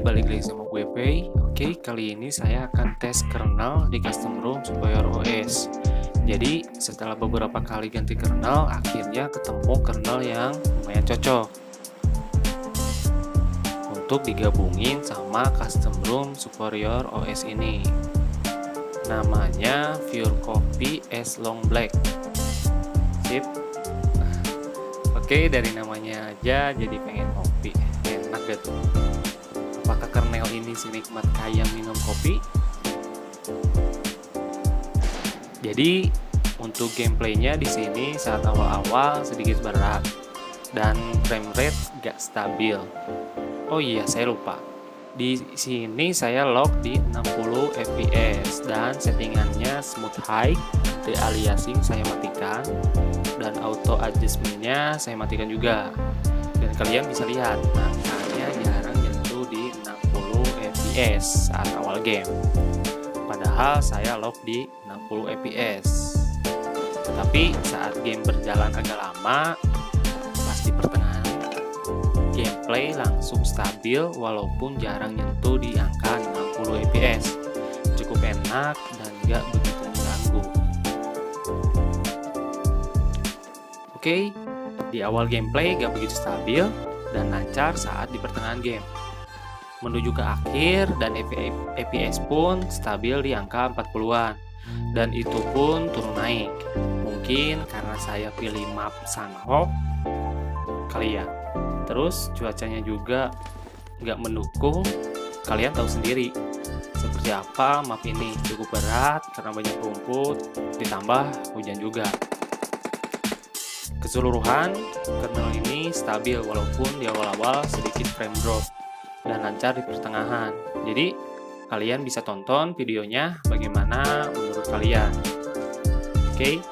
balik lagi sama gue Pei. Oke, kali ini saya akan tes kernel di custom ROM supplier OS. Jadi, setelah beberapa kali ganti kernel, akhirnya ketemu kernel yang lumayan cocok untuk digabungin sama custom ROM supplier OS ini. Namanya PureCoffe EAS LongBlack. Sip. Oke, dari namanya aja jadi pengen ngopi. Enak gak tuh? Apakah kernel ini senikmat kayak minum kopi? Jadi untuk gameplaynya di sini saat awal-awal sedikit berat dan frame rate gak stabil. Oh iya, saya lupa. Di sini saya lock di 60 fps dan settingannya smooth high, de-aliasing saya matikan, dan auto adjustmentnya saya matikan juga. Dan kalian bisa lihat angkanya jarang nyentuh di 60 fps saat awal game, padahal saya lock di 60 fps. Tetapi saat game berjalan agak lama, pas di pertengahan gameplay langsung stabil walaupun jarang nyentuh di angka 60 fps. Cukup enak dan gak begitu mengganggu. Oke, di awal gameplay gak begitu stabil dan lancar saat di pertengahan game. Menuju ke akhir dan FPS pun stabil di angka 40-an. Dan itu pun turun naik. Mungkin karena saya pilih map Sunhawk kali ya. Terus cuacanya juga nggak mendukung. Kalian tahu sendiri seperti apa map ini, cukup berat karena banyak rumput, ditambah hujan juga. Keseluruhan kernel ini stabil walaupun di awal-awal sedikit frame drop dan lancar di pertengahan. Jadi kalian bisa tonton videonya bagaimana menurut kalian. Oke.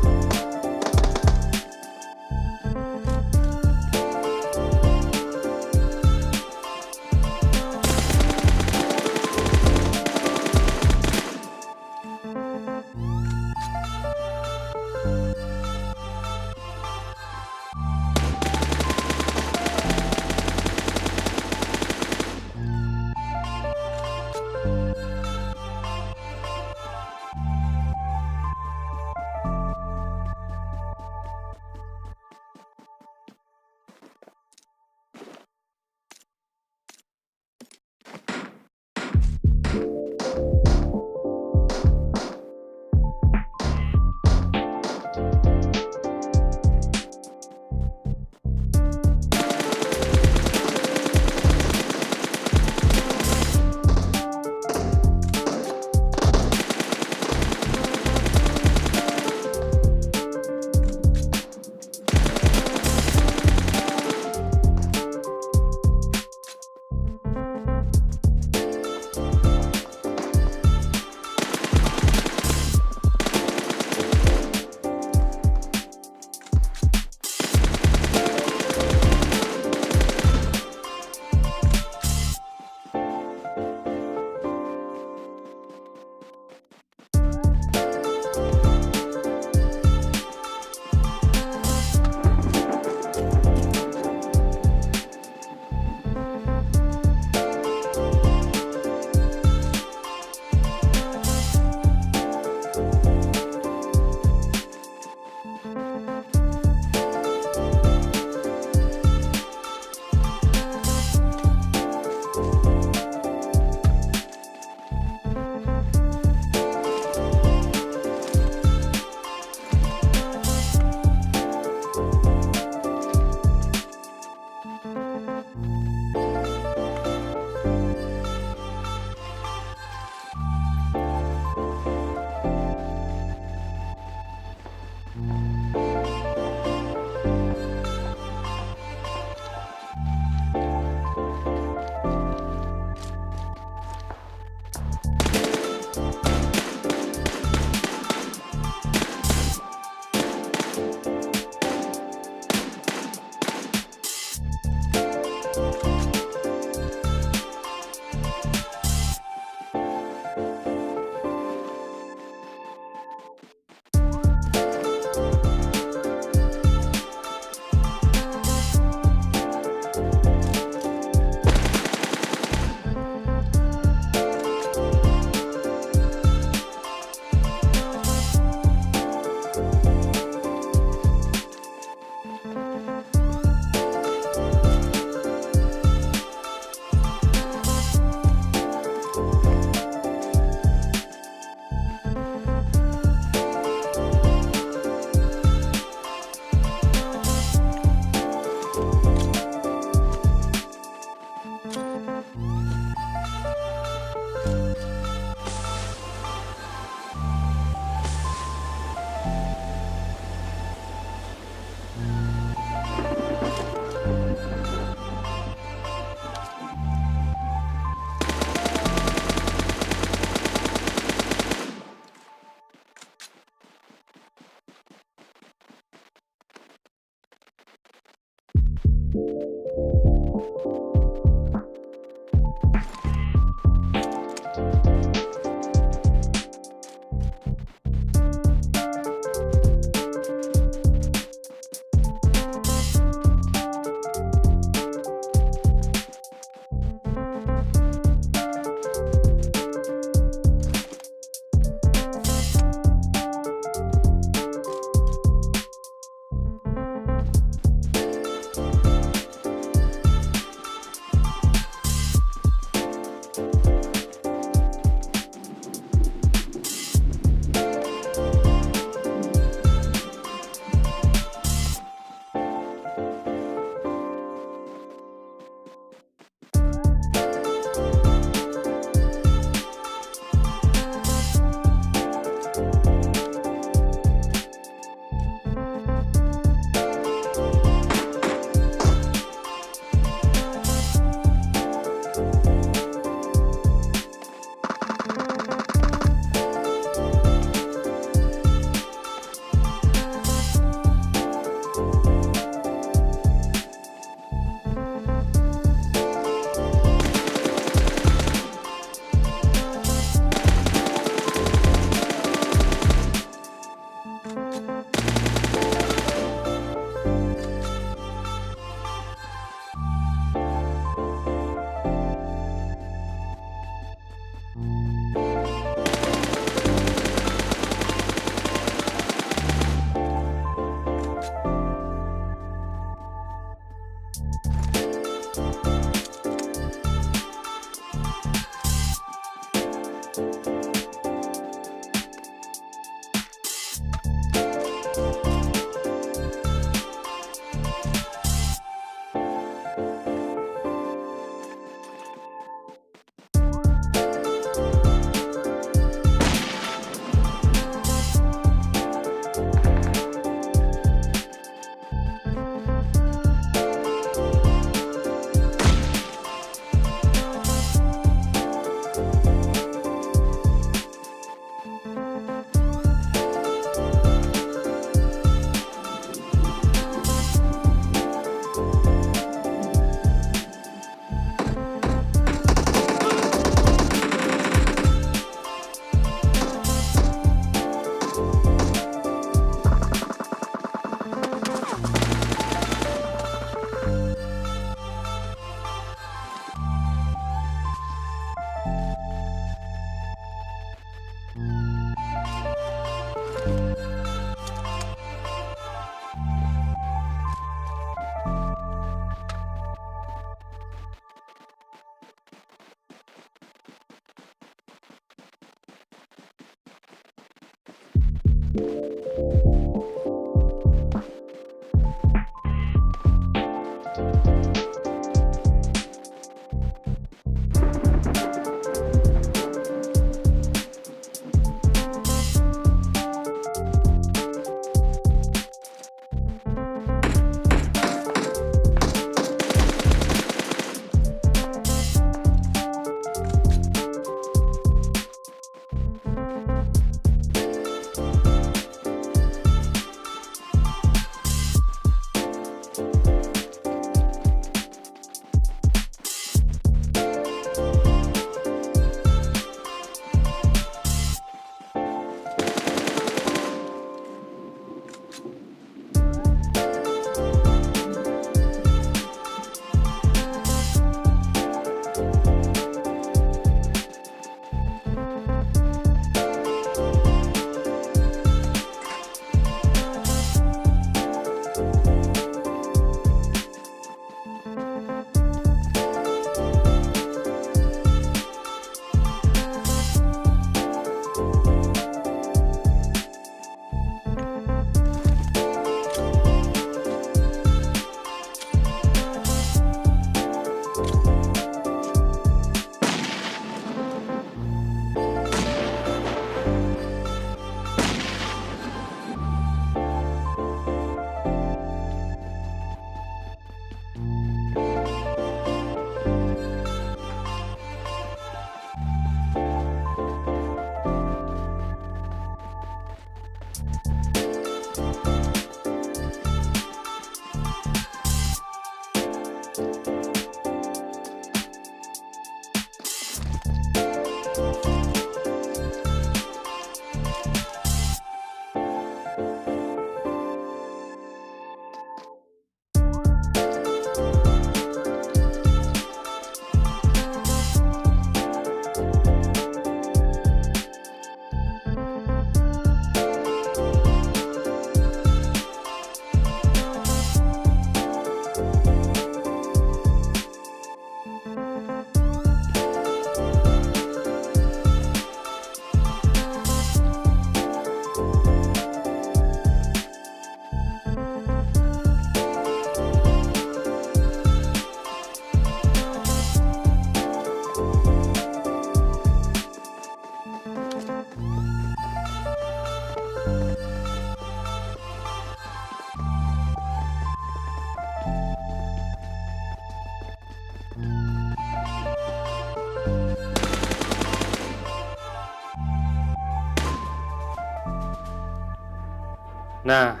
Nah,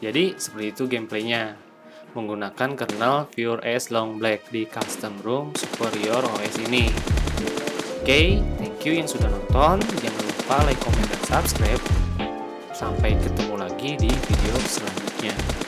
jadi seperti itu gameplaynya. Menggunakan kernel PureCoffe EAS LongBlack di custom ROM superior OS ini. Oke, thank you yang sudah nonton. Jangan lupa like, comment, dan subscribe. Sampai ketemu lagi di video selanjutnya.